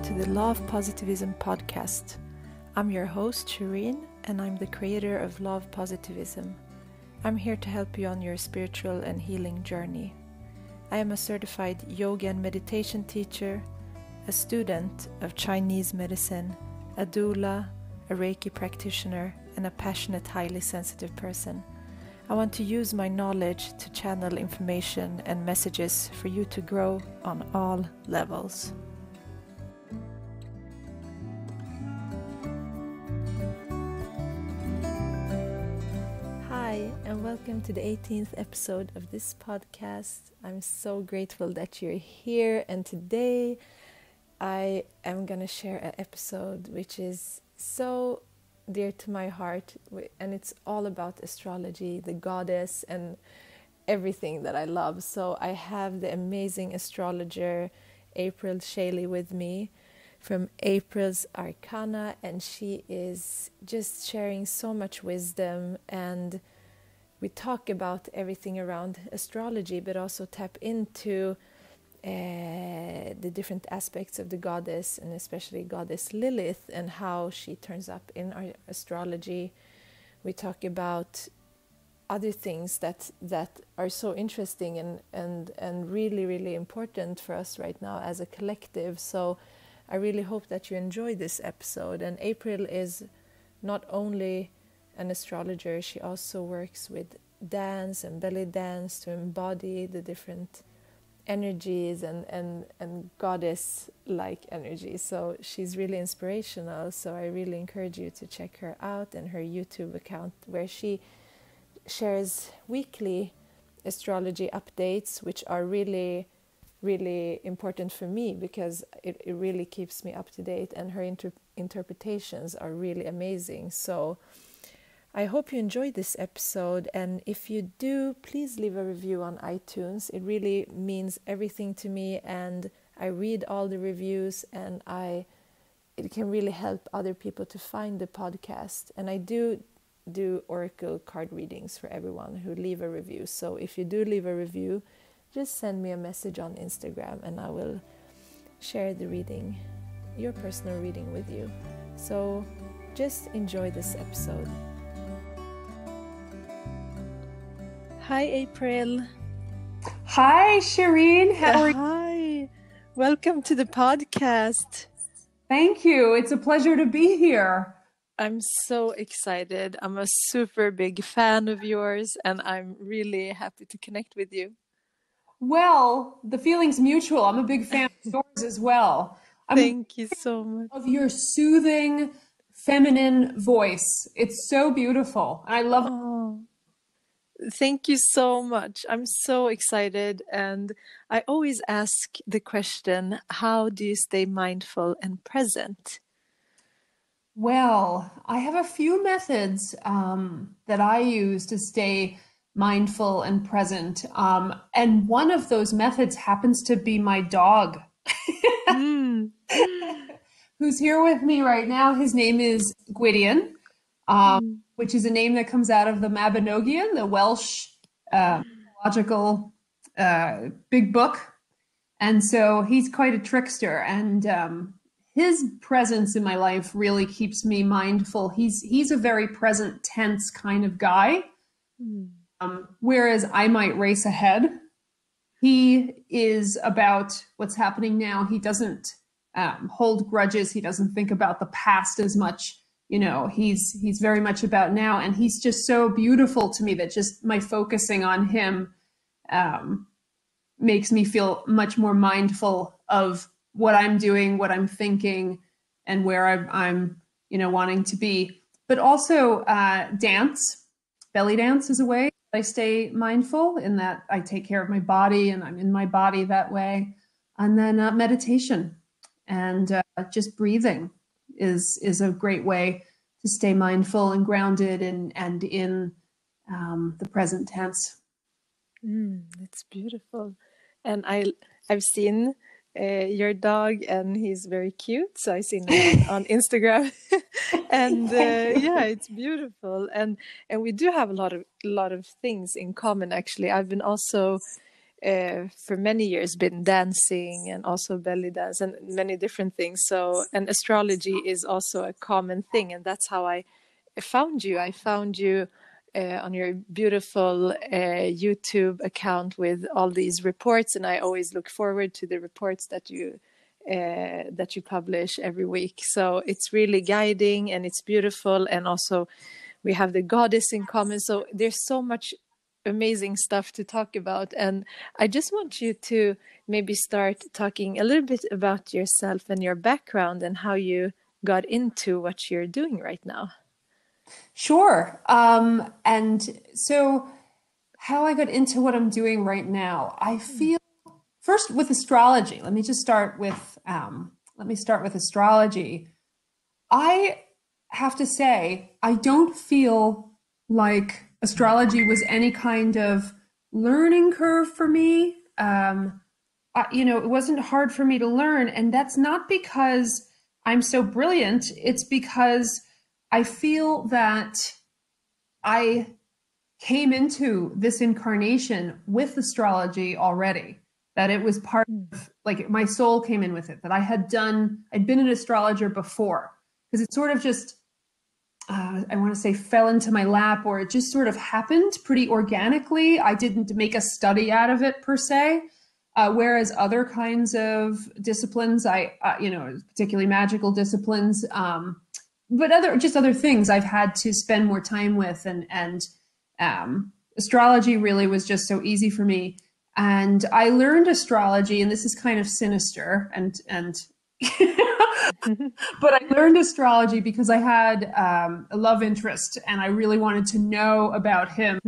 to the Law of Positivism podcast. I'm your host, Shireen, and I'm the creator of Law of Positivism. I'm here to help you on your spiritual and healing journey. I am a certified yoga and meditation teacher, a student of Chinese medicine, a doula, a Reiki practitioner, and a passionate, highly sensitive person. I want to use my knowledge to channel information and messages for you to grow on all levels. Hi, and welcome to the 18th episode of this podcast. I'm so grateful that you're here, and today I am going to share an episode which is so dear to my heart, and it's all about astrology, the goddess, and everything that I love. So I have the amazing astrologer Aepril Schaile with me from April's Arcana, and she is just sharing so much wisdom, and we talk about everything around astrology, but also tap into the different aspects of the goddess, and especially Goddess Lilith, and how she turns up in our astrology. We talk about other things that are so interesting and really, really important for us right now as a collective. So I really hope that you enjoy this episode. And Aepril is not only an astrologer, she also works with dance and belly dance to embody the different energies and goddess-like energy. So she's really inspirational. So I really encourage you to check her out and her YouTube account, where she shares weekly astrology updates, which are really, really important for me because it really keeps me up to date, and her interpretations are really amazing. So I hope you enjoyed this episode, and if you do, please leave a review on iTunes. It really means everything to me, and I read all the reviews, and it can really help other people to find the podcast. And I do oracle card readings for everyone who leave a review. So if you do leave a review, just send me a message on Instagram, and I will share the reading, your personal reading, with you. So just enjoy this episode. Hi, Aepril. Hi, Shireen. How are you? Hi. Welcome to the podcast. Thank you. It's a pleasure to be here. I'm so excited. I'm a super big fan of yours, and I'm really happy to connect with you. Well, the feeling's mutual. I'm a big fan of yours as well. Thank you so much. Of your soothing, feminine voice. It's so beautiful. And I love it. Thank you so much. I'm so excited, and I always ask the question, how do you stay mindful and present? Well, I have a few methods that I use to stay mindful and present. And one of those methods happens to be my dog, who's here with me right now. His name is Gwydion. Which is a name that comes out of the Mabinogion, the Welsh astrological big book. And so he's quite a trickster, and his presence in my life really keeps me mindful. He's a very present tense kind of guy, whereas I might race ahead. He is about what's happening now. He doesn't hold grudges. He doesn't think about the past as much. You know, he's very much about now, and he's just so beautiful to me that just my focusing on him makes me feel much more mindful of what I'm doing, what I'm thinking, and where I'm wanting to be. But also dance, belly dance is a way I stay mindful, in that I take care of my body and I'm in my body that way. And then meditation and just breathing is a great way to stay mindful and grounded and in the present tense. That's beautiful. And I've seen your dog, and he's very cute. So I've seen him on Instagram, and yeah, it's beautiful. And we do have a lot of things in common. Actually, I've been also for many years been dancing and also belly dance and many different things. So, and astrology is also a common thing, and that's how I found you. I found you on your beautiful YouTube account with all these reports, and I always look forward to the reports that you publish every week. So it's really guiding and it's beautiful, and also we have the goddess in common. So there's so much amazing stuff to talk about, and I just want you to maybe start talking a little bit about yourself and your background and how you got into what you're doing right now. Sure. And so how I got into what I'm doing right now, I feel first with astrology. Let me start with astrology. I have to say, I don't feel like astrology was any kind of learning curve for me. It wasn't hard for me to learn, and that's not because I'm so brilliant. It's because I feel that I came into this incarnation with astrology already, that it was part of, like, my soul came in with it, that I'd been an astrologer before, because it sort of just, I want to say fell into my lap, or it just sort of happened pretty organically. I didn't make a study out of it per se. Whereas other kinds of disciplines, particularly magical disciplines, but other things I've had to spend more time with, and astrology really was just so easy for me. And I learned astrology, and this is kind of sinister, and but I learned astrology because I had a love interest, and I really wanted to know about him.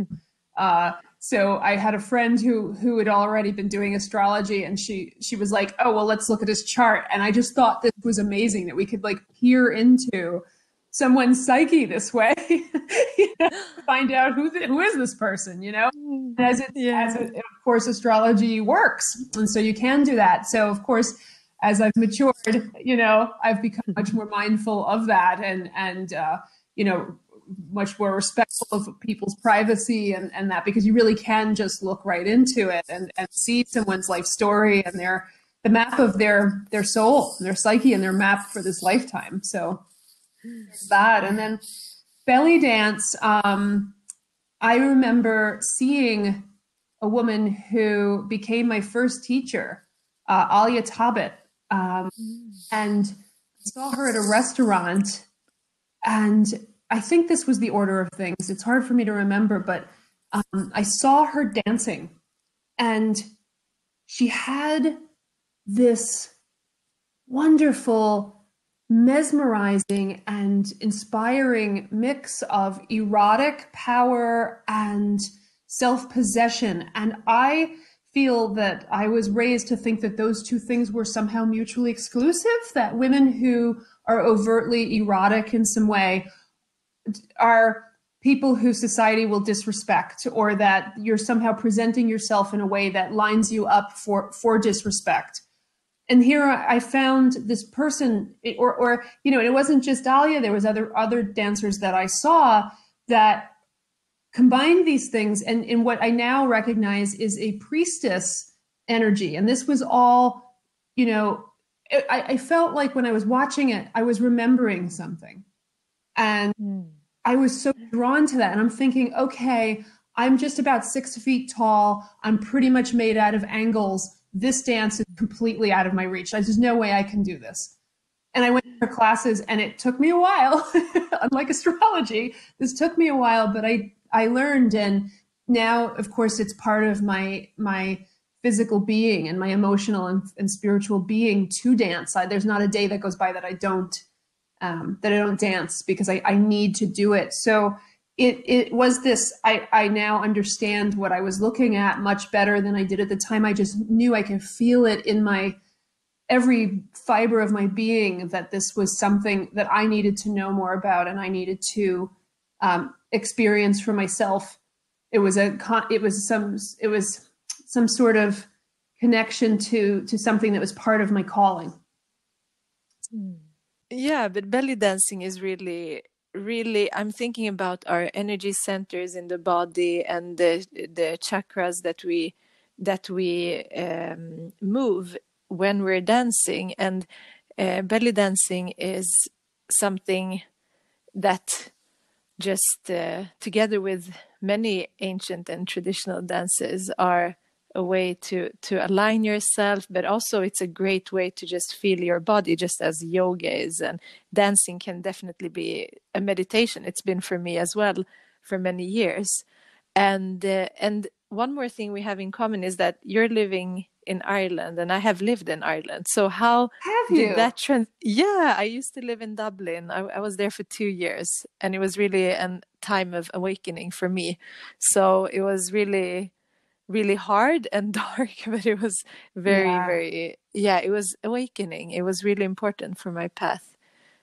So I had a friend who had already been doing astrology, and she was like, "Oh, well, let's look at his chart." And I just thought this was amazing, that we could like peer into someone's psyche this way, find out who is this person, as of course astrology works, and so you can do that. So of course, as I've matured, I've become much more mindful of that, and much more respectful of people's privacy and that, because you really can just look right into it and see someone's life story and the map of their soul, their psyche, and their map for this lifetime. So that, and then belly dance. I remember seeing a woman who became my first teacher, Alia Tabit, and saw her at a restaurant, and I think this was the order of things. It's hard for me to remember, but I saw her dancing, and she had this wonderful, mesmerizing and inspiring mix of erotic power and self-possession. And I feel that I was raised to think that those two things were somehow mutually exclusive, that women who are overtly erotic in some way are people who society will disrespect, or that you're somehow presenting yourself in a way that lines you up for disrespect. And here I found this person, or it wasn't just Alia. There was other dancers that I saw that combined these things, and in what I now recognize is a priestess energy. And this was all, I felt like when I was watching it, I was remembering something, and I was so drawn to that. And I'm thinking, okay, I'm just about 6 feet tall. I'm pretty much made out of angles. This dance is completely out of my reach. There's no way I can do this. And I went to her classes, and it took me a while. Unlike astrology, this took me a while, but I learned. And now, of course, it's part of my physical being and my emotional and spiritual being to dance. There's not a day that goes by that I don't dance, because I need to do it. So it was this, I now understand what I was looking at much better than I did at the time. I just knew I could feel it in my every fiber of my being, that this was something that I needed to know more about, and I needed to experience for myself. It was some sort of connection to something that was part of my calling. Yeah, but belly dancing is really, I'm thinking about our energy centers in the body and the chakras that we that we move when we're dancing. And belly dancing is something that just together with many ancient and traditional dances are a way to align yourself, but also it's a great way to just feel your body, just as yoga is. And dancing can definitely be a meditation. It's been for me as well for many years. And one more thing we have in common is that you're living in Ireland and I have lived in Ireland. So how Have did you? that yeah, I used to live in Dublin. I was there for 2 years, and it was really a time of awakening for me. So it was really, really hard and dark, but it was very, Yeah. very, yeah, it was awakening. It was really important for my path.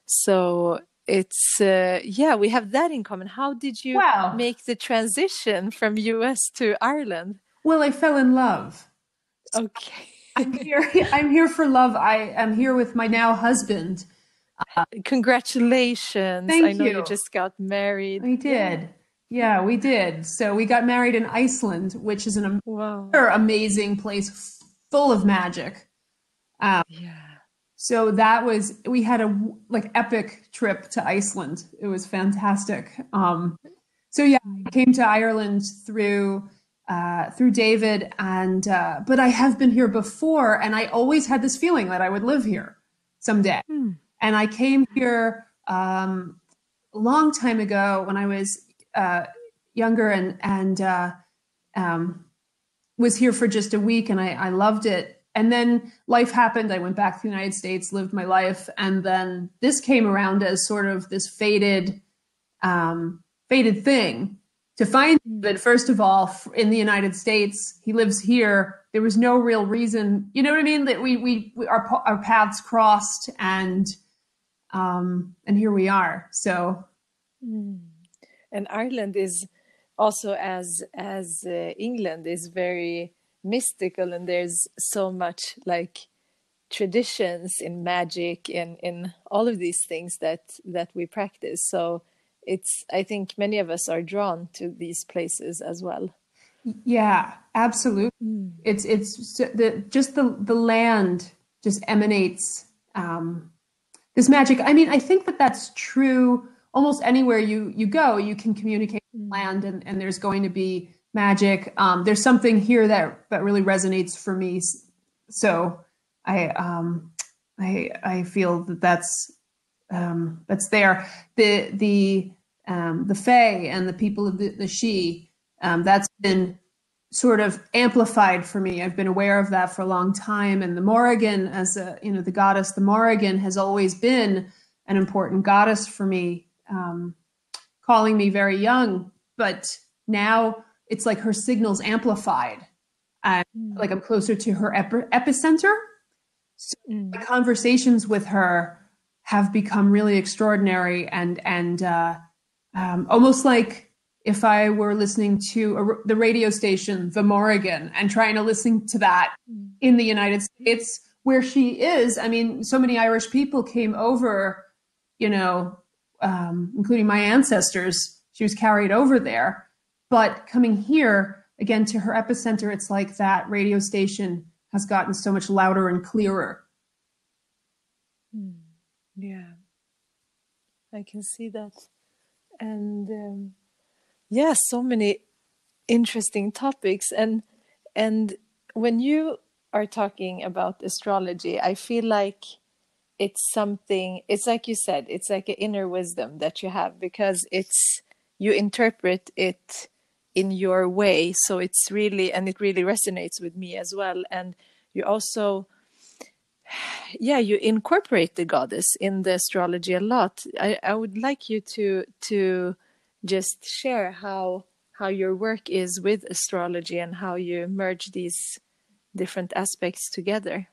So it's, yeah, we have that in common. How did you Wow. make the transition from US to Ireland? Well, I fell in love. Okay. I'm here. I'm here for love. I am here with my now husband. Congratulations. I Thank know you you. just got married. We Yeah. did. Yeah, we did. So we got married in Iceland, which is an Wow. amazing place full of magic. Yeah. So we had a like epic trip to Iceland. It was fantastic. So yeah, I came to Ireland through David, and but I have been here before, and I always had this feeling that I would live here someday. And I came here a long time ago when I was younger, and was here for just a week, and I loved it. And then life happened. I went back to the United States, lived my life, and then this came around as sort of this fated thing to find. But first of all, in the United States, he lives here. There was no real reason, you know what I mean, that our paths crossed, and here we are. So, and Ireland is also as England is very mystical, and there's so much like traditions in magic and in all of these things that we practice. So it's, I think many of us are drawn to these places as well. Yeah, absolutely. It's the land just emanates this magic. I mean, I think that that's true almost anywhere you go. You can communicate with land, and there's going to be magic. There's something here that really resonates for me. So I feel that's there. The Fae and the people of the She, that's been sort of amplified for me. I've been aware of that for a long time. And the Morrigan, as the goddess, the Morrigan has always been an important goddess for me, calling me very young. But now it's like her signal's amplified. Like I'm closer to her epicenter. So my conversations with her have become really extraordinary, and almost like if I were listening to the radio station, the Morrigan, and trying to listen to that in the United States, where she is. I mean, so many Irish people came over, including my ancestors. She was carried over there. But coming here, again, to her epicenter, it's like that radio station has gotten so much louder and clearer. Yeah, I can see that. And yeah, so many interesting topics. And when you are talking about astrology, I feel like it's like you said, it's like an inner wisdom that you have, because you interpret it in your way. So it really resonates with me as well. And you also, you incorporate the goddess in the astrology a lot. I would like you to just share how your work is with astrology and how you merge these different aspects together.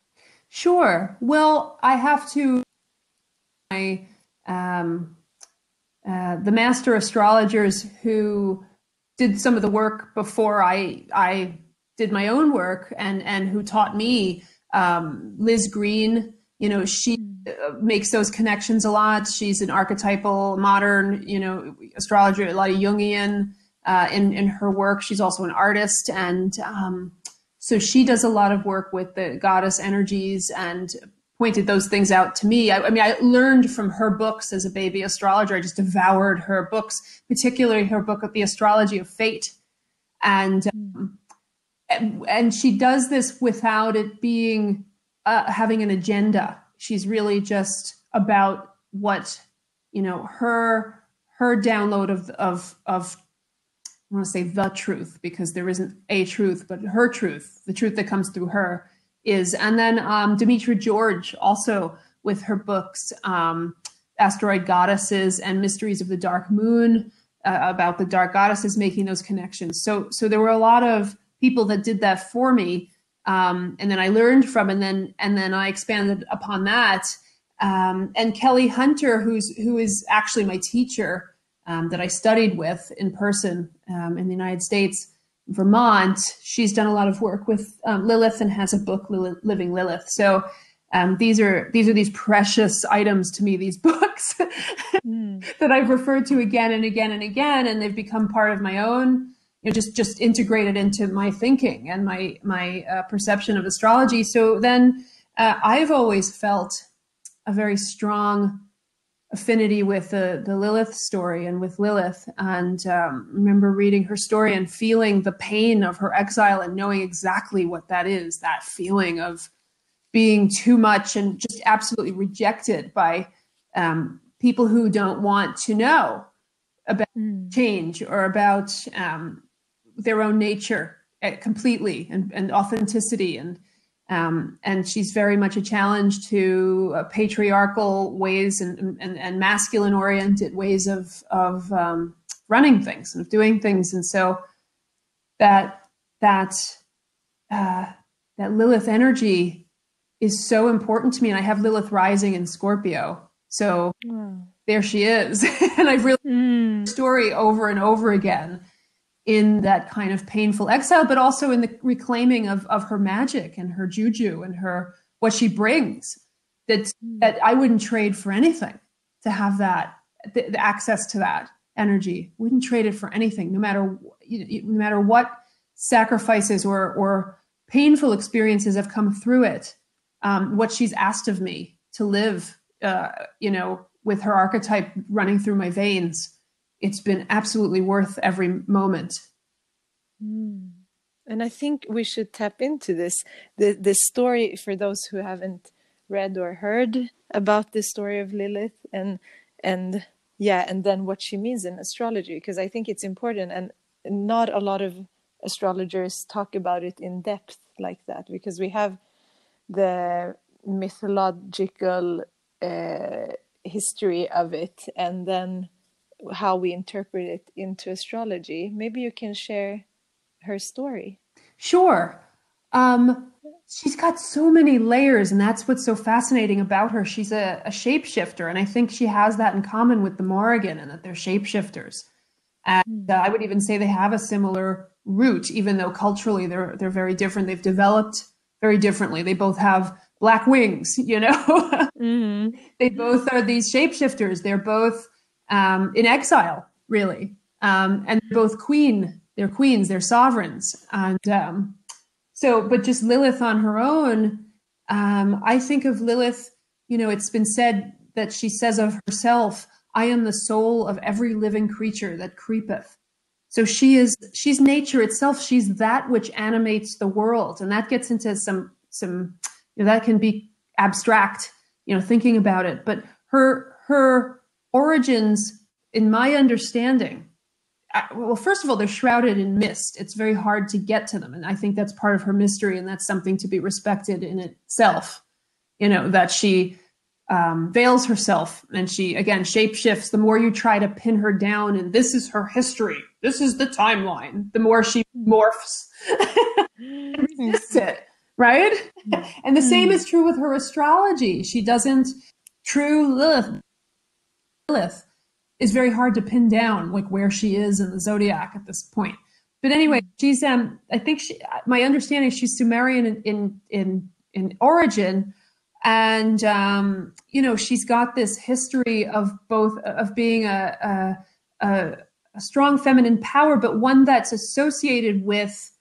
Sure. Well, I have to the master astrologers who did some of the work before I did my own work, and who taught me, Liz Green, she makes those connections a lot. She's an archetypal modern, astrologer, a lot of Jungian in her work. She's also an artist, and So she does a lot of work with the goddess energies and pointed those things out to me. I mean, I learned from her books as a baby astrologer. I just devoured her books, particularly her book of The Astrology of Fate. And she does this without it being having an agenda. She's really just about what, you know, her download of I want to say the truth, because there isn't a truth, but her truth, the truth that comes through her is. And then Demetra George also with her books, Asteroid Goddesses and Mysteries of the Dark Moon, about the dark goddesses, making those connections. So there were a lot of people that did that for me. And then I learned from, and then I expanded upon that. And Kelly Hunter, who is actually my teacher, that I studied with in person in the United States, Vermont. She's done a lot of work with Lilith and has a book, Living Lilith. So these are these precious items to me, these books that I've referred to again and again and again, and they've become part of my own, you know, just integrated into my thinking and my perception of astrology. So then I've always felt a very strong affinity with the Lilith story and with Lilith, and remember reading her story and feeling the pain of her exile and knowing exactly what that is, that feeling of being too much and just absolutely rejected by people who don't want to know about change or about their own nature completely, and authenticity. And she's very much a challenge to patriarchal ways and masculine oriented ways of running things and of doing things. And so that Lilith energy is so important to me. And I have Lilith rising in Scorpio. So there she is. And I've really heard the story over and over again in that kind of painful exile, but also in the reclaiming of her magic and her juju and her what she brings, that I wouldn't trade for anything, to have that the access to that energy. Wouldn't trade it for anything, no matter what sacrifices or painful experiences have come through it. What she's asked of me to live, with her archetype running through my veins, it's been absolutely worth every moment. And I think we should tap into this story for those who haven't read or heard about the story of Lilith, and then what she means in astrology, because I think it's important, and not a lot of astrologers talk about it in depth like that, because we have the mythological history of it, and then how we interpret it into astrology. Maybe you can share her story. Sure. She's got so many layers, and that's what's so fascinating about her. She's a shapeshifter, and I think she has that in common with the Morrigan, and that they're shapeshifters. And I would even say they have a similar root, even though culturally they're very different. They've developed very differently. They both have black wings, They both are these shapeshifters. They're both in exile, really. And they're both they're queens, they're sovereigns. And but just Lilith on her own, I think of Lilith, it's been said that she says of herself, I am the soul of every living creature that creepeth. So she's nature itself. She's that which animates the world. And that gets into some that can be abstract, thinking about it. But her origins, in my understanding, well, first of all, they're shrouded in mist. It's very hard to get to them. And I think that's part of her mystery, and that's something to be respected in itself, that she veils herself, and she, again, shapeshifts. The more you try to pin her down, and this is her history, this is the timeline, the more she morphs and resists it, right? And the same is true with her astrology. She doesn't, true Lilith is very hard to pin down, like where she is in the zodiac at this point. But anyway, she's I think my understanding is she's Sumerian in origin, and she's got this history of both of being a strong feminine power, but one that's associated with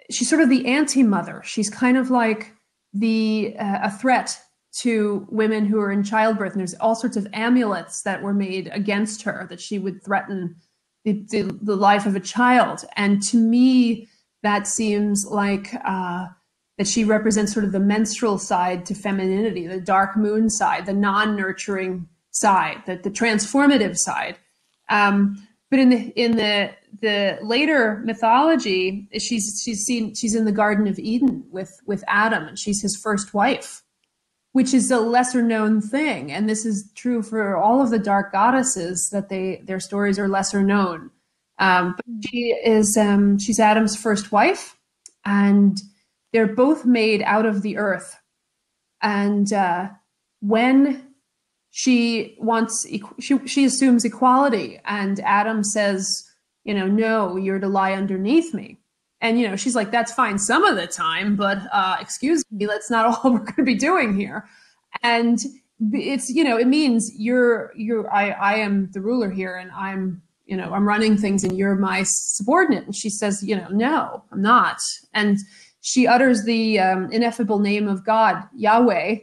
she's sort of the anti-mother. She's kind of like a threat to women who are in childbirth. And there's all sorts of amulets that were made against her, that she would threaten the life of a child. And to me, that seems like that she represents sort of the menstrual side to femininity, the dark moon side, the non-nurturing side, the transformative side. But in the later mythology, she's in the Garden of Eden with Adam, and she's his first wife, which is a lesser known thing. And this is true for all of the dark goddesses, that their stories are lesser known. But she's Adam's first wife, and they're both made out of the earth. And when she assumes equality, and Adam says, no, you're to lie underneath me. And, she's like, that's fine some of the time, but excuse me, that's not all we're going to be doing here. And it's, it means I am the ruler here, and I'm running things, and you're my subordinate. And she says, no, I'm not. And she utters the ineffable name of God, Yahweh,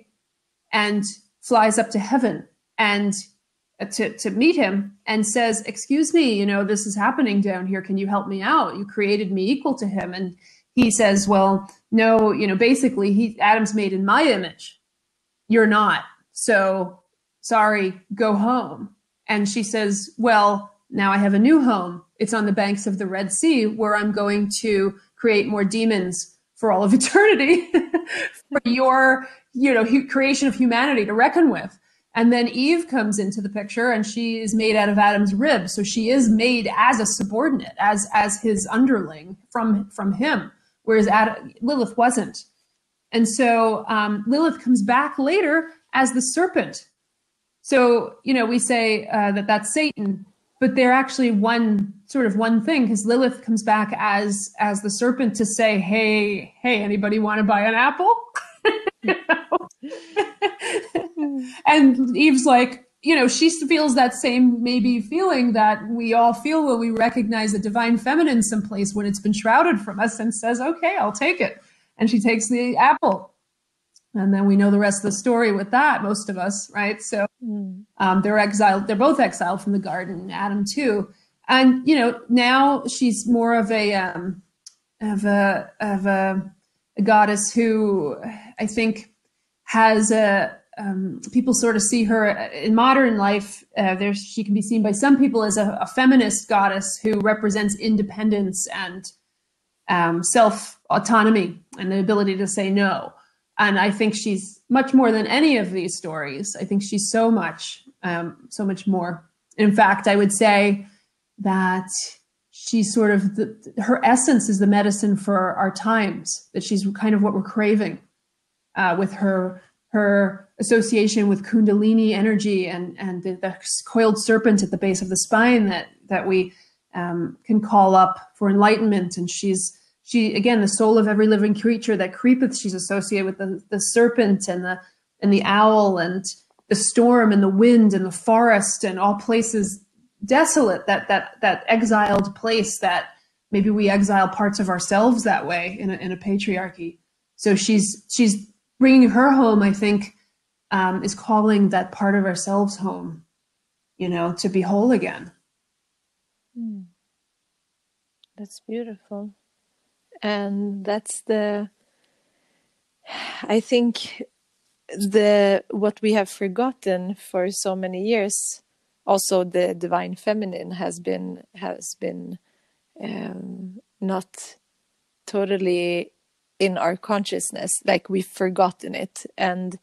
and flies up to heaven and to meet him, and says, excuse me, this is happening down here. Can you help me out? You created me equal to him. And he says, well, no, basically Adam's made in my image. You're not. So sorry, go home. And she says, well, now I have a new home. It's on the banks of the Red Sea, where I'm going to create more demons for all of eternity for your, creation of humanity to reckon with. And then Eve comes into the picture, and she is made out of Adam's rib. So she is made as a subordinate, as his underling from him, whereas Lilith wasn't. And so Lilith comes back later as the serpent. So, we say that's Satan, but they're actually one thing, because Lilith comes back as the serpent to say, hey, anybody want to buy an apple? And Eve's like, she feels that same maybe feeling that we all feel when we recognize the divine feminine someplace when it's been shrouded from us, and says, okay, I'll take it. And she takes the apple. And then we know the rest of the story with that, most of us, right? So they're exiled. They're both exiled from the garden, Adam too. And, now she's more of a goddess who I think has people sort of see her in modern life. She can be seen by some people as a feminist goddess who represents independence and self-autonomy and the ability to say no. And I think she's much more than any of these stories. I think she's so much more. In fact, I would say that she's sort of her essence is the medicine for our times, that she's kind of what we're craving with her association with Kundalini energy and the coiled serpent at the base of the spine that we can call up for enlightenment. And she again, the soul of every living creature that creepeth, she's associated with the serpent and the owl and the storm and the wind and the forest and all places desolate, that exiled place that maybe we exile parts of ourselves that way in a patriarchy. So she's bringing her home, I think, is calling that part of ourselves home, to be whole again. That's beautiful. And that's I think what we have forgotten for so many years. Also, the divine feminine has been not totally in our consciousness, like we've forgotten it. And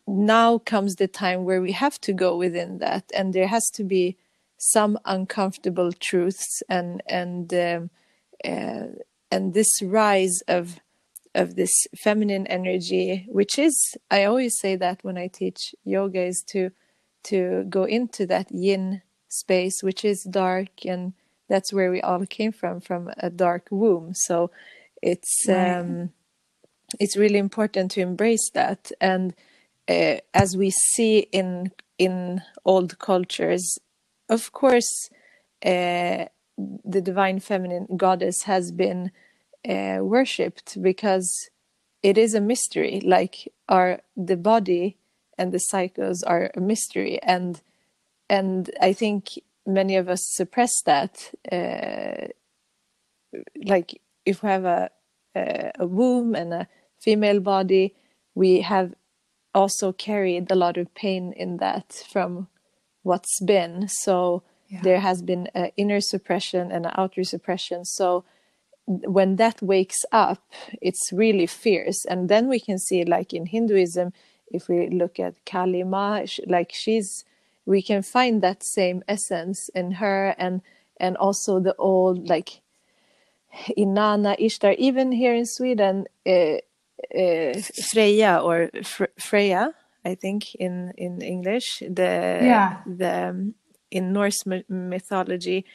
now comes the time where we have to go within that, and there has to be some uncomfortable truths and this rise of this feminine energy, which is, I always say that when I teach yoga, is to go into that yin space, which is dark, and that's where we all came from a dark womb. So it's really important to embrace that. And as we see in old cultures, of course, the divine feminine goddess has been worshipped, because it is a mystery. Like the body and the cycles are a mystery, and I think many of us suppress that. Like if we have a womb and a female body, we have also carried a lot of pain in that from what's been. So there has been an inner suppression and an outer suppression. So when that wakes up, it's really fierce. And then we can see, like in Hinduism, if we look at Kali Ma, like we can find that same essence in her, and also the old, like Inanna, Ishtar, even here in Sweden, Freya, or Freya, I think in English, the in Norse mythology,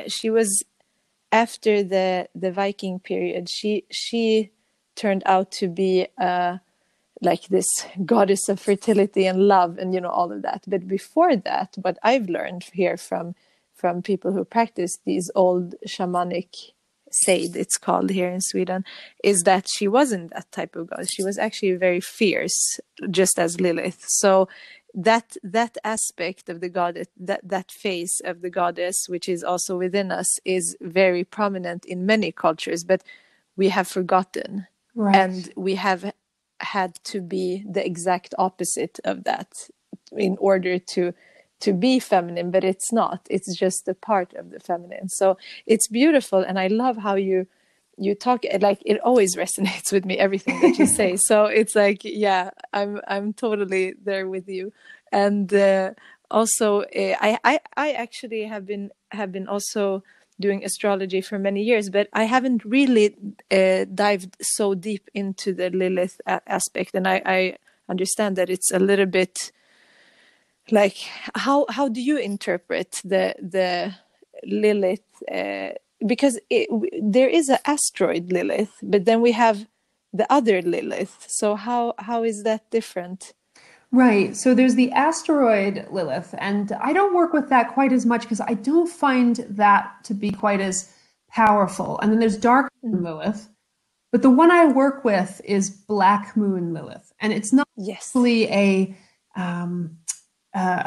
she was, after the Viking period, she turned out to be like this goddess of fertility and love, and all of that. But before that, what I've learned here from people who practice these old shamanic Seid, it's called here in Sweden, is that she wasn't that type of goddess. She was actually very fierce, just as Lilith. So that aspect of the goddess, that face of the goddess, which is also within us, is very prominent in many cultures, but we have forgotten. Right. And we have had to be the exact opposite of that in order to be feminine, but it's not. It's just a part of the feminine. So it's beautiful, and I love how you talk. Like, it always resonates with me, everything that you say. So it's like, yeah, I'm totally there with you. And also, I actually have been also doing astrology for many years, but I haven't really dived so deep into the Lilith aspect, and I understand that it's a little bit. Like, how do you interpret the Lilith? Because there is an asteroid Lilith, but then we have the other Lilith. So how is that different? Right. So there's the asteroid Lilith, and I don't work with that quite as much because I don't find that to be quite as powerful. And then there's dark moon Lilith, but the one I work with is black moon Lilith, and it's not really a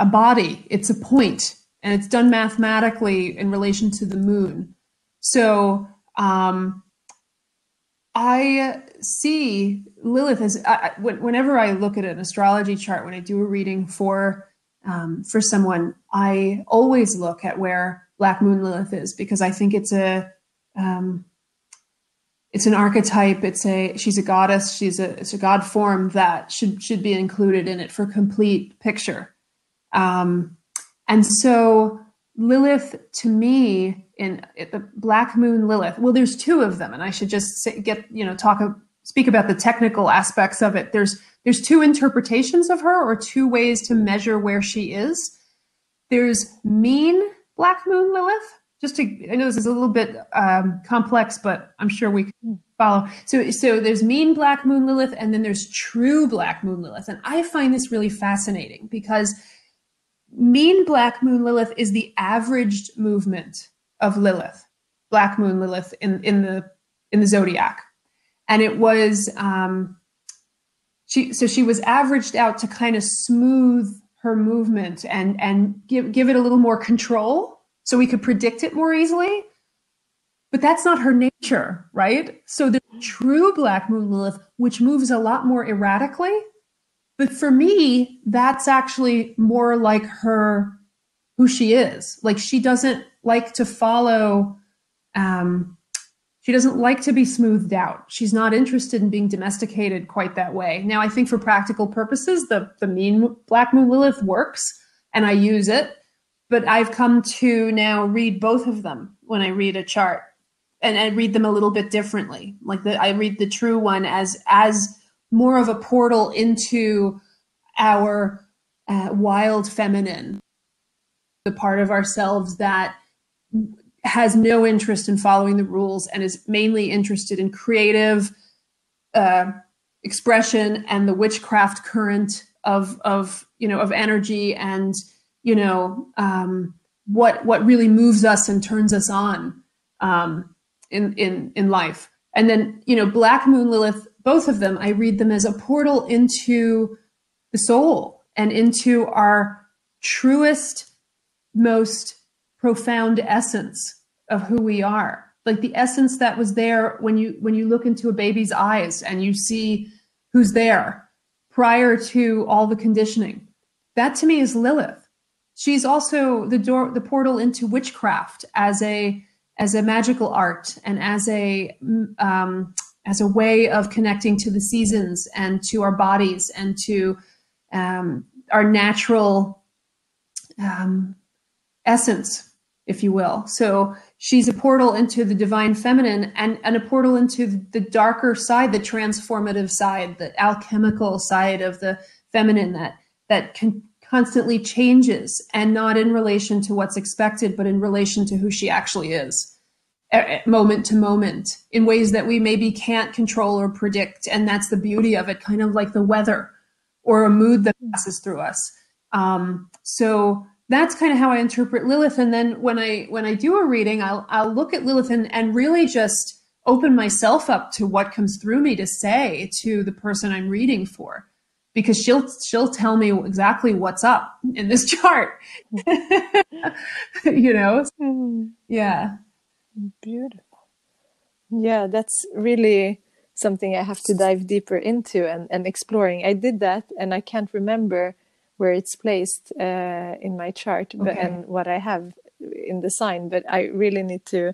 body, it's a point, and it's done mathematically in relation to the moon. So I see Lilith as, whenever I look at an astrology chart, when I do a reading for someone, I always look at where black moon Lilith is, because I think it's an archetype. She's a goddess. It's a god form that should be included in it for complete picture. And so Lilith, to me, the black moon Lilith, well, there's two of them, and I should just speak about the technical aspects of it. There's two interpretations of her, or two ways to measure where she is. There's mean black moon Lilith. I know this is a little bit complex, but I'm sure we can follow. So there's mean black moon Lilith, and then there's true black moon Lilith. And I find this really fascinating, because mean black moon Lilith is the averaged movement of Lilith, black moon Lilith in the zodiac, and it was she was averaged out to kind of smooth her movement and give it a little more control, so we could predict it more easily. But that's not her nature, right? So the true black moon Lilith, which moves a lot more erratically. But for me, that's actually more like who she is. Like, she doesn't like to follow, she doesn't like to be smoothed out. She's not interested in being domesticated quite that way. Now, I think for practical purposes, the mean black moon Lilith works, and I use it. But I've come to now read both of them when I read a chart, and I read them a little bit differently. Like, I read the true one as more of a portal into our wild feminine, the part of ourselves that has no interest in following the rules and is mainly interested in creative expression and the witchcraft current of energy, and what really moves us and turns us on in life. And then, Black Moon Lilith, both of them, I read them as a portal into the soul and into our truest, most profound essence of who we are. Like the essence that was there when you look into a baby's eyes and you see who's there prior to all the conditioning. That to me is Lilith. She's also the portal into witchcraft as a magical art and as a way of connecting to the seasons and to our bodies and to our natural essence, if you will. So she's a portal into the divine feminine and a portal into the darker side, the transformative side, the alchemical side of the feminine that constantly changes, and not in relation to what's expected, but in relation to who she actually is, moment to moment, in ways that we maybe can't control or predict. And that's the beauty of it, kind of like the weather or a mood that passes through us. So that's kind of how I interpret Lilith. And then when I do a reading, I'll look at Lilith and really just open myself up to what comes through me to say to the person I'm reading for, because she'll tell me exactly what's up in this chart. Yeah. Beautiful. Yeah, that's really something I have to dive deeper into and exploring. I did that, and I can't remember where it's placed in my chart, but and what I have in the sign. But I really need to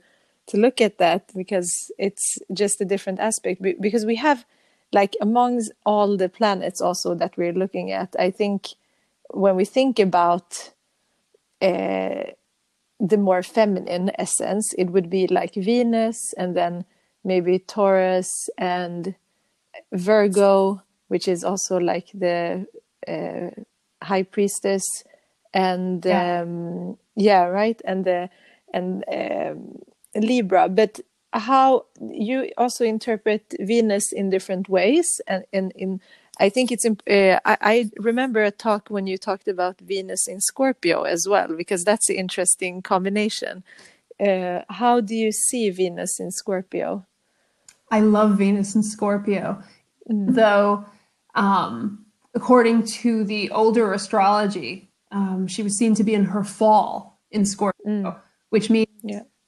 look at that, because it's just a different aspect. Because we have, like, amongst all the planets also that we're looking at, I think when we think about the more feminine essence, it would be like Venus, and then maybe Taurus and Virgo, which is also like the high priestess, and right, and Libra. But how you also interpret Venus in different ways, and in I think it's I remember a talk when you talked about Venus in Scorpio as well, because that's an interesting combination. How do you see Venus in Scorpio? I love Venus in Scorpio, though according to the older astrology, she was seen to be in her fall in Scorpio, which means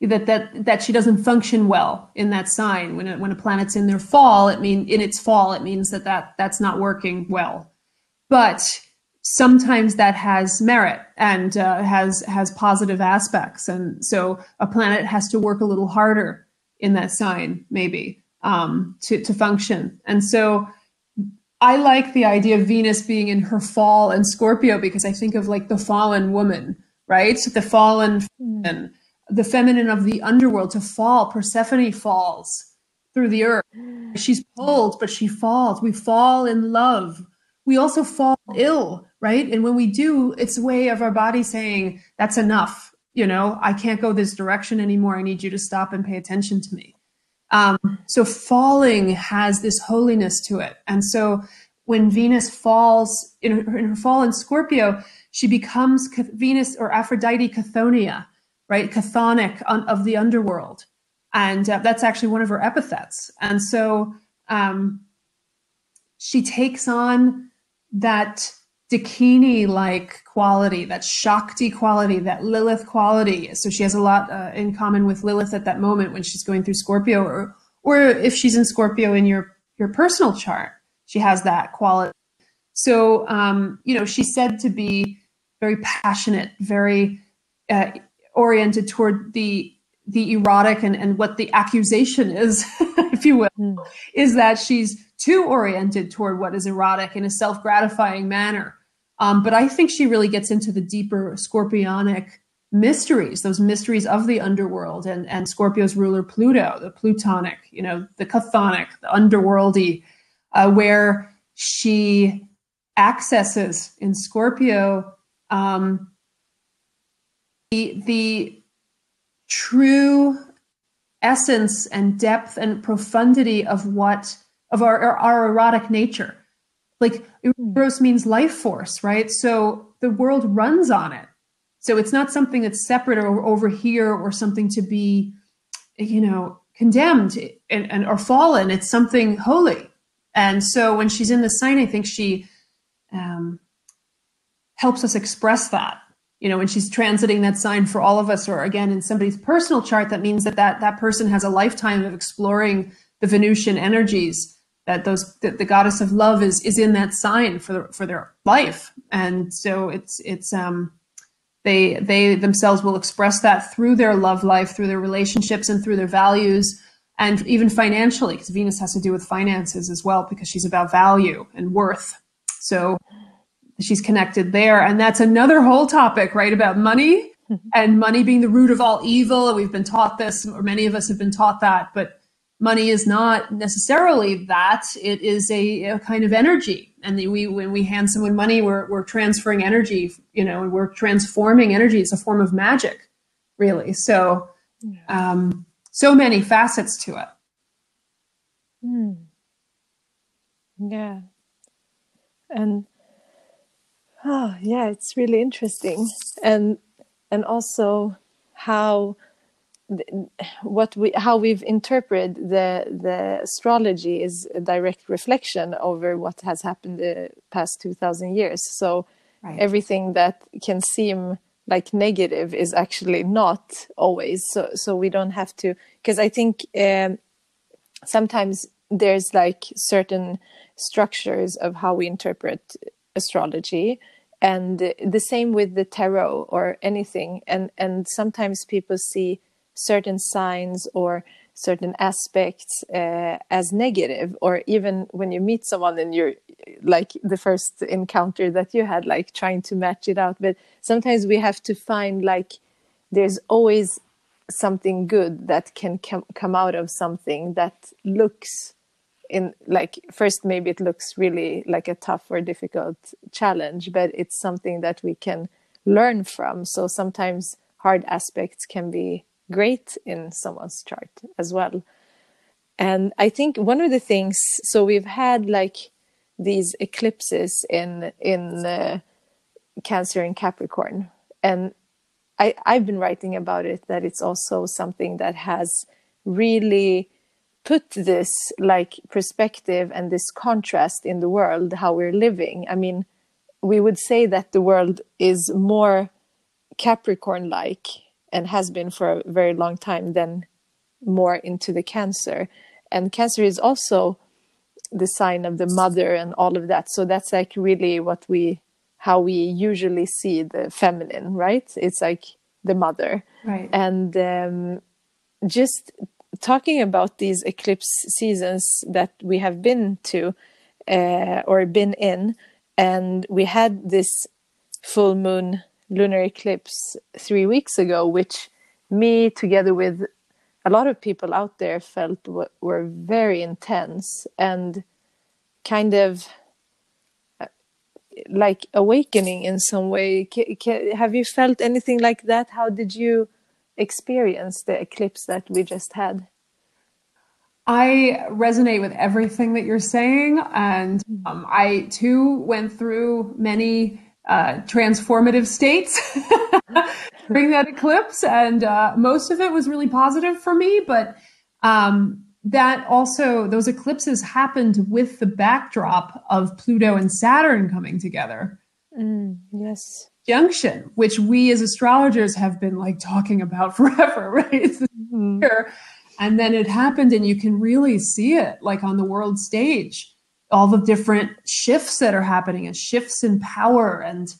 that she doesn't function well in that sign. When a planet's in their fall, it means that's not working well. But sometimes that has merit and has positive aspects, and so a planet has to work a little harder in that sign, maybe, to function. And so I like the idea of Venus being in her fall in Scorpio, because I think of like the fallen woman, right? The fallen feminine, the feminine of the underworld, to fall. Persephone falls through the earth. She's pulled, but she falls. We fall in love. We also fall ill, right? And when we do, it's a way of our body saying, that's enough. I can't go this direction anymore. I need you to stop and pay attention to me. So falling has this holiness to it. And so when Venus falls in her fall in Scorpio, she becomes Venus or Aphrodite Chthoniya, right? Chthonic of the underworld. And that's actually one of her epithets. And so she takes on that Dakini-like quality, that Shakti quality, that Lilith quality. So she has a lot in common with Lilith at that moment when she's going through Scorpio, or if she's in Scorpio in your personal chart, she has that quality. So, she's said to be very passionate, very oriented toward the erotic, and what the accusation is, if you will, is that she's too oriented toward what is erotic in a self-gratifying manner. But I think she really gets into the deeper scorpionic mysteries, those mysteries of the underworld, and Scorpio's ruler Pluto, the plutonic, the chthonic, the underworldy, where she accesses in Scorpio the true essence and depth and profundity of our erotic nature. Like, eros means life force, right? So the world runs on it. So it's not something that's separate or over here, or something to be, condemned and or fallen. It's something holy. And so when she's in the sign, I think she helps us express that. You know, when she's transiting that sign for all of us, or again, in somebody's personal chart, that means that person has a lifetime of exploring the Venusian energies, that the goddess of love is in that sign for their life. And so they themselves will express that through their love life, through their relationships, and through their values, and even financially, because Venus has to do with finances as well, because she's about value and worth. So she's connected there. And that's another whole topic, right? About money, and money being the root of all evil. And we've been taught this, or many of us have been taught that, but money is not necessarily that. It is a kind of energy. And when we hand someone money, we're transferring energy, you know, and we're transforming energy. It's a form of magic, really. So, so many facets to it. Yeah. And yeah, it's really interesting. And also how we've interpreted the astrology is a direct reflection over what has happened the past 2,000 years. So everything that can seem like negative is actually not always. So we don't have to, because I think sometimes there's like certain structures of how we interpret astrology, and the same with the tarot or anything. And sometimes people see certain signs or certain aspects as negative, or even when you meet someone and you're like the first encounter that you had, like trying to match it out. But sometimes we have to find, like, there's always something good that can come out of something that looks in, like, first maybe it looks really like a tough or difficult challenge, but it's something that we can learn from. So sometimes hard aspects can be great in someone's chart as well. And I think one of the things, so we've had like these eclipses in Cancer and Capricorn, and I've been writing about it, that it's also something that has really put this like perspective and this contrast in the world, how we're living. I mean, we would say that the world is more Capricorn-like, and has been for a very long time, than more into the Cancer. And Cancer is also the sign of the mother and all of that. So that's like really how we usually see the feminine, right? It's like the mother. Right. And just talking about these eclipse seasons that we have been to or been in, and we had this full moon lunar eclipse 3 weeks ago, which me together with a lot of people out there felt were very intense and kind of like awakening in some way. Have you felt anything like that? How did you experience the eclipse that we just had? I resonate with everything that you're saying. And I too went through many transformative states during that eclipse. And most of it was really positive for me. But that also, those eclipses happened with the backdrop of Pluto and Saturn coming together. Yes. Junction, which we as astrologers have been like talking about forever, right? It's here. And then it happened, and you can really see it like on the world stage, all the different shifts that are happening, and shifts in power, and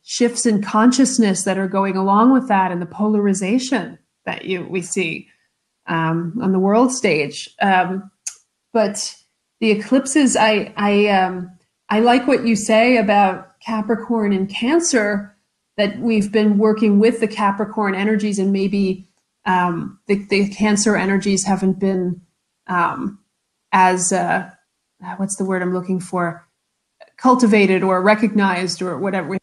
shifts in consciousness that are going along with that, and the polarization that we see on the world stage. But the eclipses, I like what you say about Capricorn and Cancer, that we've been working with the Capricorn energies, and maybe the Cancer energies haven't been as what's the word I'm looking for? Cultivated or recognized or whatever. We've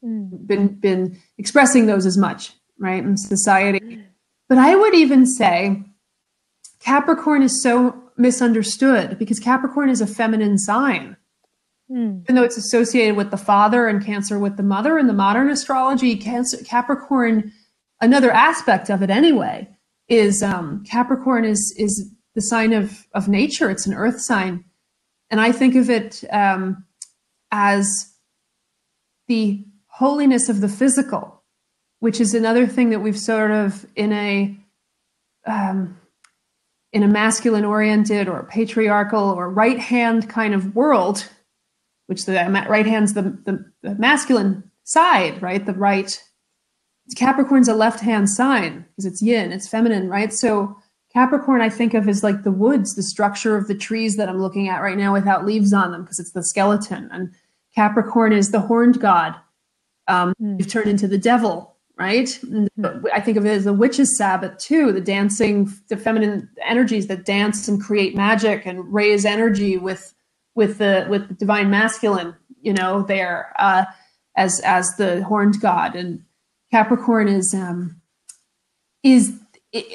been expressing those as much, right, in society. But I would even say Capricorn is so misunderstood, because Capricorn is a feminine sign. Even though it's associated with the father and Cancer with the mother in the modern astrology, Capricorn, another aspect of it anyway, is Capricorn is the sign of nature. It's an earth sign. And I think of it as the holiness of the physical, which is another thing that we've sort of in a masculine oriented or patriarchal or right hand kind of world, which the right hand's the masculine side, right? The right. Capricorn's a left hand sign because it's yin, it's feminine, right? So Capricorn, I think of as like the woods, the structure of the trees that I'm looking at right now without leaves on them because it's the skeleton. And Capricorn is the horned god. You've turned into the devil, right? I think of it as the witch's Sabbath too, the dancing, the feminine energies that dance and create magic and raise energy with the divine masculine, you know, there as the horned god. And Capricorn is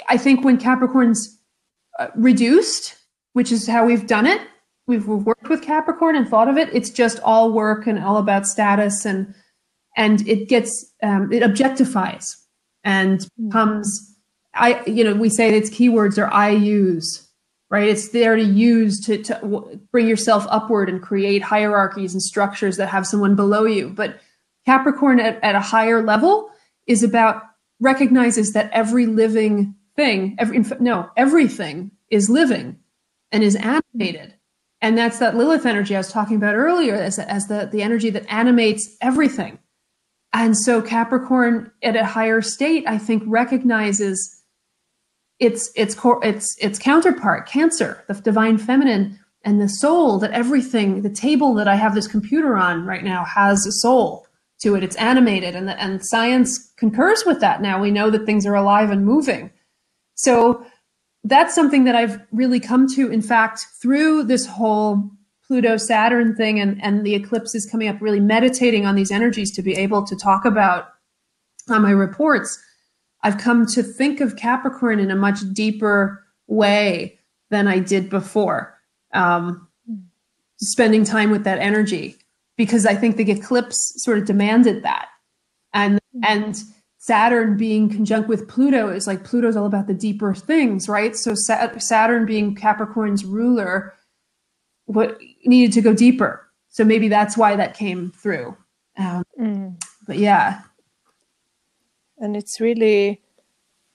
I think when Capricorn's reduced, which is how we've done it, we've worked with Capricorn and thought of it, it's just all work and all about status, and it gets it objectifies and becomes, we say its keywords are I use, right? It's there to use to bring yourself upward and create hierarchies and structures that have someone below you. But Capricorn at a higher level is about recognizes that every living thing, everything is living and is animated. And that's that Lilith energy I was talking about earlier as the energy that animates everything. And so Capricorn at a higher state, I think, recognizes its counterpart, Cancer, the divine feminine, and the soul, that everything, the table that I have this computer on right now has a soul to it. It's animated, and science concurs with that now. We know that things are alive and moving. So that's something that I've really come to, in fact, through this whole Pluto Saturn thing and the eclipses coming up, really meditating on these energies to be able to talk about on my reports. I've come to think of Capricorn in a much deeper way than I did before, spending time with that energy, because I think the eclipse sort of demanded that. And Saturn being conjunct with Pluto is like, Pluto's all about the deeper things, right? So Saturn being Capricorn's ruler, what needed to go deeper. So maybe that's why that came through. But yeah. And it's really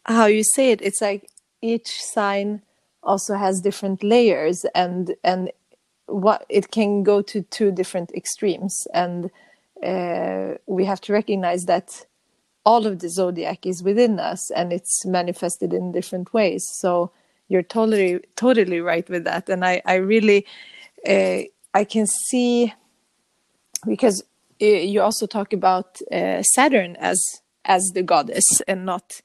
how you say it. It's like each sign also has different layers, and what it can go to two different extremes. And we have to recognize that all of the zodiac is within us, and it's manifested in different ways. So you're totally right with that. And I really, I can see, because you also talk about Saturn as the goddess, and not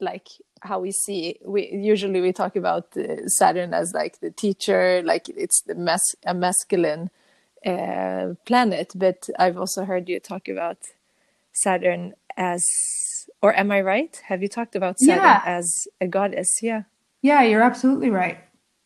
like how we see. We talk about Saturn as like the teacher, like it's a masculine planet. But I've also heard you talk about Saturn as, or am I right? Have you talked about Saturn as a goddess? Yeah, you're absolutely right.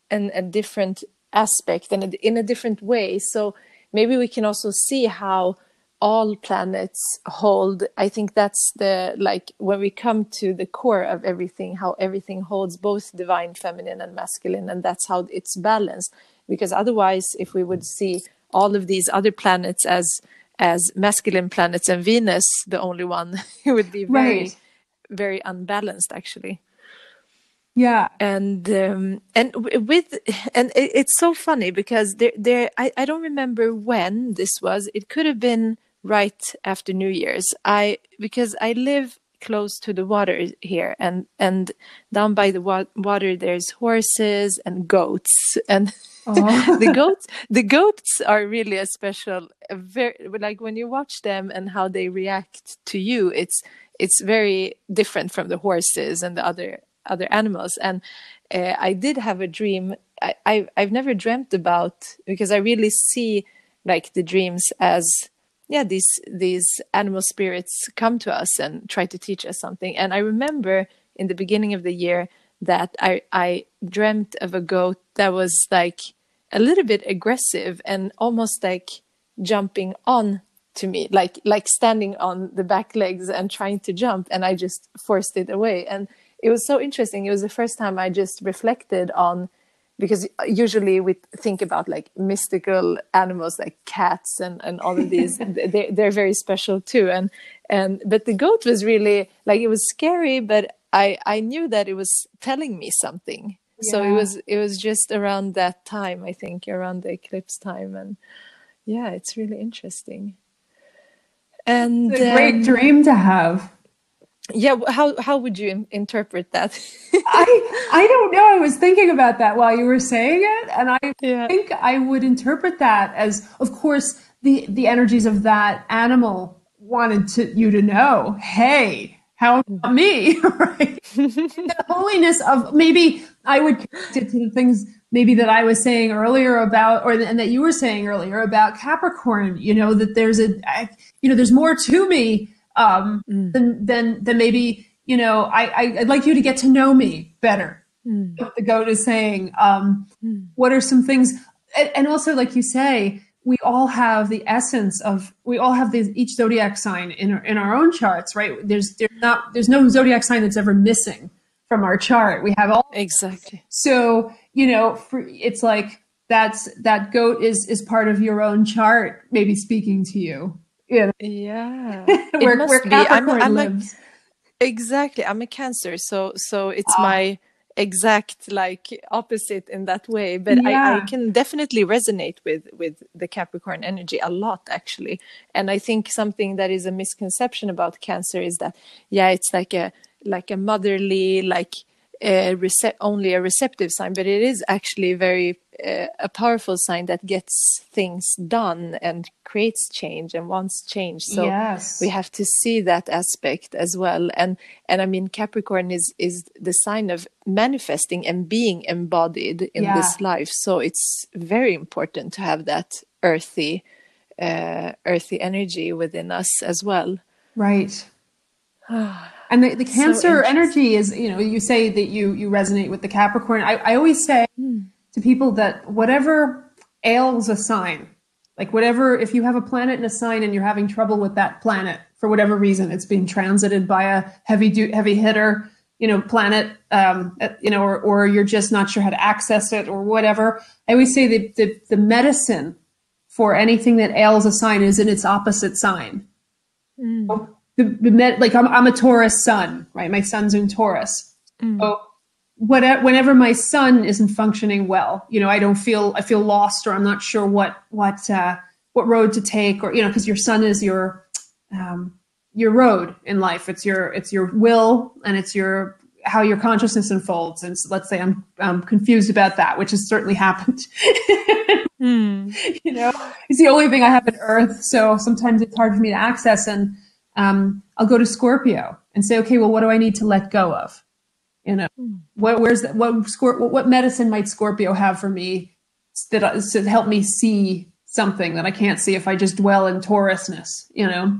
And a different aspect, and in a different way. So maybe we can also see how all planets hold. I think that's when we come to the core of everything, how everything holds both divine feminine and masculine, and that's how it's balanced. Because otherwise, if we would see all of these other planets as masculine planets and Venus the only one, it would be very, very unbalanced, actually. Yeah. And it's so funny because I don't remember when this was. It could have been right after New Year's. Because I live close to the water here, and down by the water there's horses and goats, and the goats are really a special, very, like when you watch them and how they react to you, it's very different from the horses and the other animals. And I did have a dream. I've never dreamt about, because I really see like the dreams as these animal spirits come to us and try to teach us something. And I remember in the beginning of the year that I dreamt of a goat that was like a little bit aggressive and almost like jumping on to me, like standing on the back legs and trying to jump, and I just forced it away. And it was so interesting. It was the first time I just reflected on, because usually we think about like mystical animals like cats and all of these. They're very special too. But the goat was really like, it was scary, but I knew that it was telling me something. Yeah. So it was just around that time, I think, around the eclipse time. And yeah, it's really interesting. And it's a great dream to have. Yeah, how would you interpret that? I don't know. I was thinking about that while you were saying it, and I think I would interpret that as, of course, the energies of that animal wanted you to know, hey, how about me, right? The holiness of, maybe I would connect it to the things maybe that I was saying earlier about, and that you were saying earlier about Capricorn. You know, that there's more to me. Then maybe, you know, I'd like you to get to know me better. What the goat is saying. What are some things, and also, like you say, we all have the essence of, each zodiac sign in our own charts, right? There's no zodiac sign that's ever missing from our chart. We have all. Exactly. So, you know, it's like that goat is part of your own chart, maybe speaking to you. Yeah. where Capricorn lives. Exactly. I'm a Cancer, so it's my exact like opposite in that way. But I can definitely resonate with the Capricorn energy a lot, actually. And I think something that is a misconception about Cancer is that it's like a motherly, like only a receptive sign, but it is actually very a powerful sign that gets things done and creates change and wants change. So we have to see that aspect as well. And I mean, Capricorn is the sign of manifesting and being embodied in this life. So it's very important to have that earthy energy within us as well. Right. And the Cancer energy is, you know, you say that you resonate with the Capricorn. I always say to people that whatever ails a sign, like if you have a planet in a sign and you're having trouble with that planet for whatever reason, it's being transited by a heavy hitter, you know, planet, you know, or you're just not sure how to access it or whatever. I always say that the medicine for anything that ails a sign is in its opposite sign. So, like I'm a Taurus sun, right? My sun's in Taurus. So whenever my sun isn't functioning well, you know, I feel lost, or I'm not sure what road to take, or, you know, because your sun is your road in life. It's your will, and it's how your consciousness unfolds. And so let's say I'm confused about that, which has certainly happened. You know, it's the only thing I have on Earth, so sometimes it's hard for me to access. And I'll go to Scorpio and say, okay, well, what do I need to let go of? You know, what medicine might Scorpio have for me to help me see something that I can't see if I just dwell in Taurusness, you know?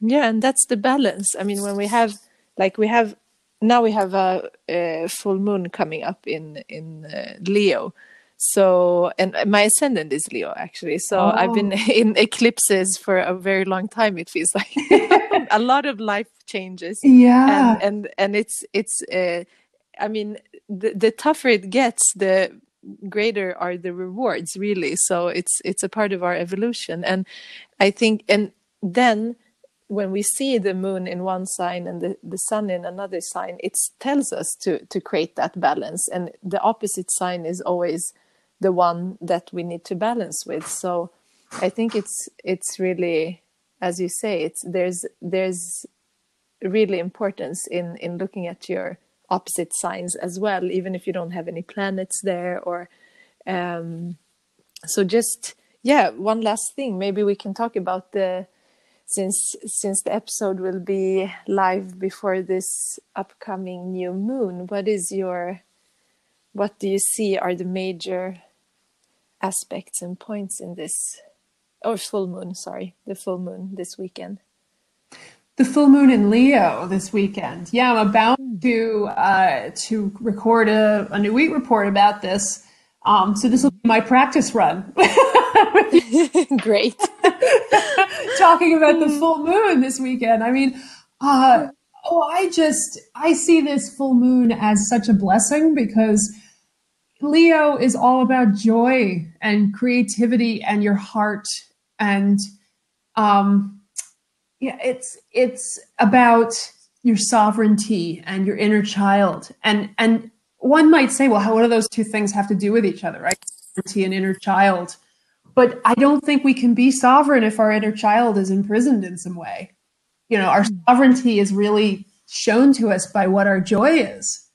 Yeah, and that's the balance. I mean, when we have a full moon coming up in Leo. So, and my ascendant is Leo, actually. So I've been in eclipses for a very long time. It feels like a lot of life changes. Yeah. And it's I mean, the tougher it gets, the greater are the rewards, really. So it's a part of our evolution. And I think, and then when we see the moon in one sign and the sun in another sign, it tells us to create that balance. And the opposite sign is always the one that we need to balance with. So I think it's really, as you say, there's really importance in looking at your opposite signs as well, even if you don't have any planets there. Or so just one last thing, maybe we can talk about since the episode will be live before this upcoming new moon, what do you see are the major aspects and points in this, or full moon, the full moon this weekend? The full moon in Leo this weekend. Yeah, I'm about to record a new week report about this. So this will be my practice run. Great. Talking about the full moon this weekend. I mean, Oh, I see this full moon as such a blessing because Leo is all about joy and creativity and your heart. And um, yeah, it's about your sovereignty and your inner child. And one might say, well, what do those two things have to do with each other, right? Sovereignty and inner child. But I don't think we can be sovereign if our inner child is imprisoned in some way. Our sovereignty is really shown to us by what our joy is.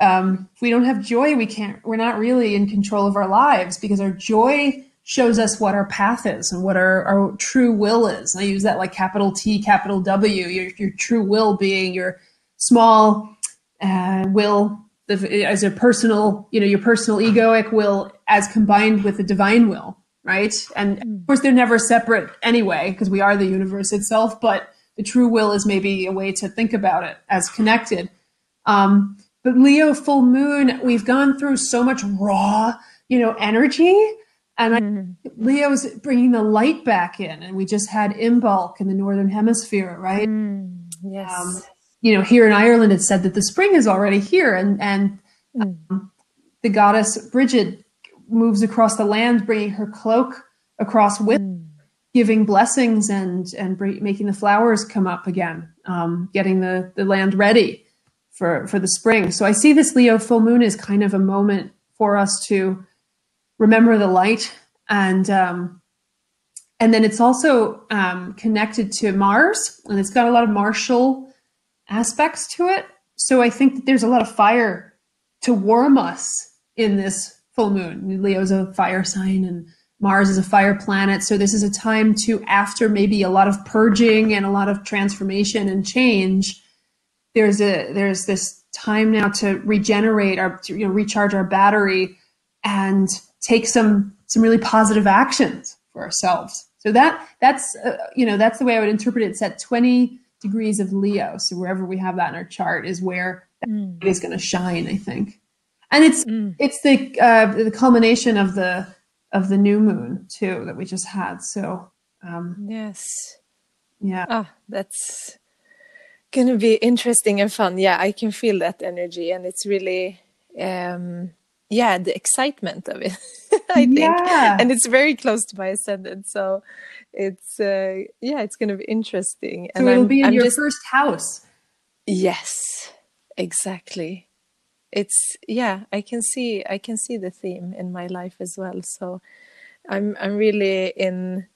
If we don't have joy, we're not really in control of our lives, because our joy shows us what our path is and what our true will is. And I use that like capital T, capital W, your true will being your small will as a personal, your personal egoic will as combined with the divine will, right? And of course, they're never separate anyway, because we are the universe itself, but the true will is maybe a way to think about it as connected. But Leo full moon, we've gone through so much raw, energy. And Leo's bringing the light back in. And we just had Imbolc in the Northern Hemisphere, right? Yes. Here in Ireland, it's said that the spring is already here. And the goddess Bridget moves across the land, bringing her cloak across with giving blessings and making the flowers come up again, getting the land ready for the spring. So I see this Leo full moon as kind of a moment for us to remember the light. And then it's also connected to Mars, and it's got a lot of martial aspects to it. So I think that there's a lot of fire to warm us in this full moon. Leo's a fire sign and Mars is a fire planet. So this is a time to, after maybe a lot of purging and a lot of transformation and change, there's this time now to regenerate recharge our battery and take some really positive actions for ourselves. So that's the way I would interpret it. It's at 20 degrees of Leo. So wherever we have that in our chart is where that is going to shine, I think. And it's the culmination of the new moon too that we just had. So yes, yeah. That's gonna be interesting and fun. Yeah, I can feel that energy, and it's really the excitement of it. I think, and it's very close to my ascendant, so it's it's gonna be interesting. So it'll be in your first house. Yes, exactly. It's I can see the theme in my life as well. So I'm really in.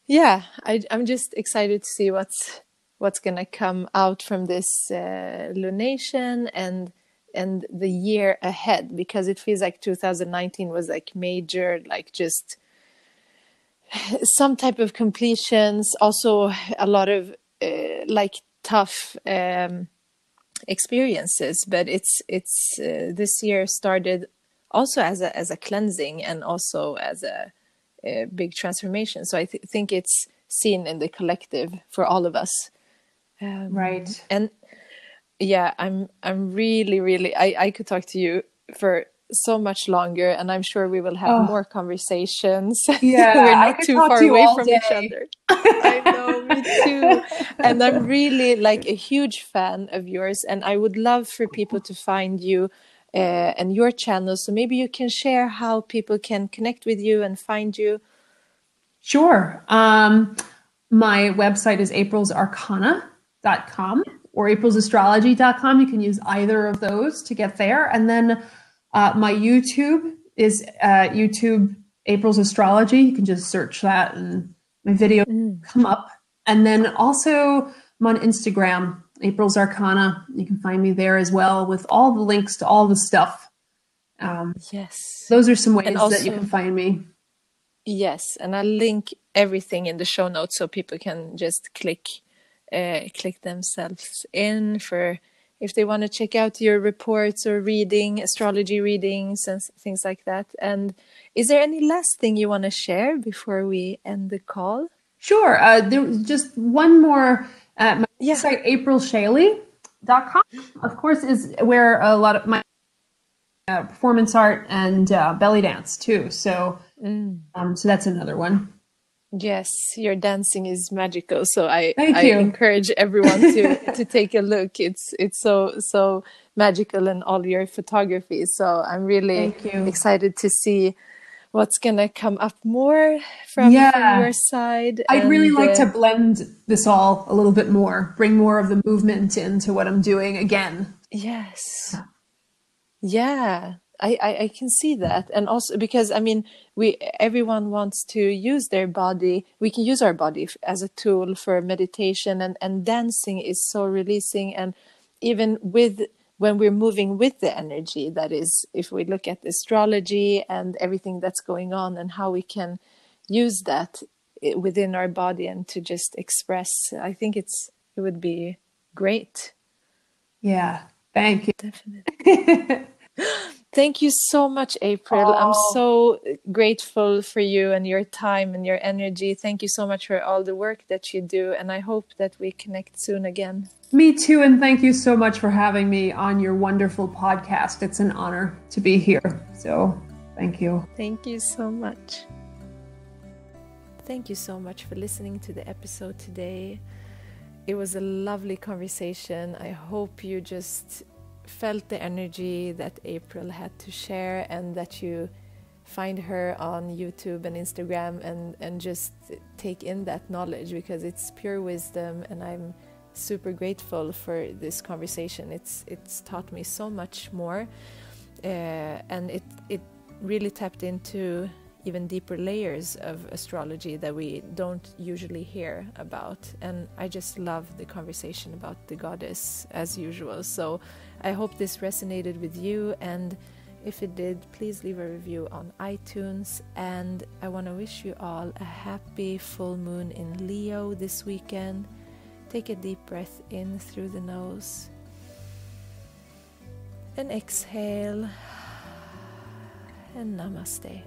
I'm just excited to see what's gonna come out from this lunation and the year ahead, because it feels like 2019 was like major, like just some type of completions, also a lot of like tough experiences, but it's this year started also as a cleansing and also as a big transformation. So I think it's seen in the collective for all of us, right? And I'm really I could talk to you for so much longer, and I'm sure we will have more conversations. We're not too far away from each other. I know, me too. And I'm really like a huge fan of yours, and I would love for people to find you and your channel. So maybe you can share how people can connect with you and find you. Sure. My website is aprilsarcana.com or aprilsastrology.com. You can use either of those to get there. And then my YouTube is YouTube April's Astrology. You can just search that and my video come up. And then also I'm on Instagram, April's Arcana. You can find me there as well with all the links to all the stuff. Yes. Those are some ways that you can find me. Yes, and I'll link everything in the show notes so people can just click themselves in for if they want to check out your reports or astrology readings and things like that. And is there any last thing you want to share before we end the call? Sure. There was just one more. My website, aprilschaile.com, of course, is where a lot of my performance art and belly dance too. So, so that's another one. Yes, your dancing is magical. So Thank I you. encourage everyone to take a look. It's so magical in all your photography. So I'm really Thank you. excited to see what's gonna come up more from Yeah. your side. I'd really And like to blend this all a little bit more, bring more of the movement into what I'm doing again. yes. Yeah, I can see that. And also because I mean everyone wants to use their body. We can use our body as a tool for meditation, and dancing is so releasing. And even with when we're moving with the energy, that is, if we look at astrology and everything that's going on and how we can use that within our body and to just express, I think it would be great. Yeah. Thank you. Definitely. Thank you so much, Aepril. I'm Oh, so grateful for you and your time and your energy. Thank you so much for all the work that you do, and I hope that we connect soon again. me too. And thank you so much for having me on your wonderful podcast. It's an honor to be here. So thank you. Thank you so much. Thank you so much for listening to the episode today. It was a lovely conversation. I hope you just felt the energy that Aepril had to share, and that you find her on YouTube and Instagram and just take in that knowledge, because it's pure wisdom, and I'm super grateful for this conversation. It's taught me so much more, and it really tapped into even deeper layers of astrology that we don't usually hear about. And I just love the conversation about the goddess as usual. So I hope this resonated with you, and if it did, please leave a review on iTunes. And I want to wish you all a happy full moon in Leo this weekend. Take a deep breath in through the nose and exhale, and namaste.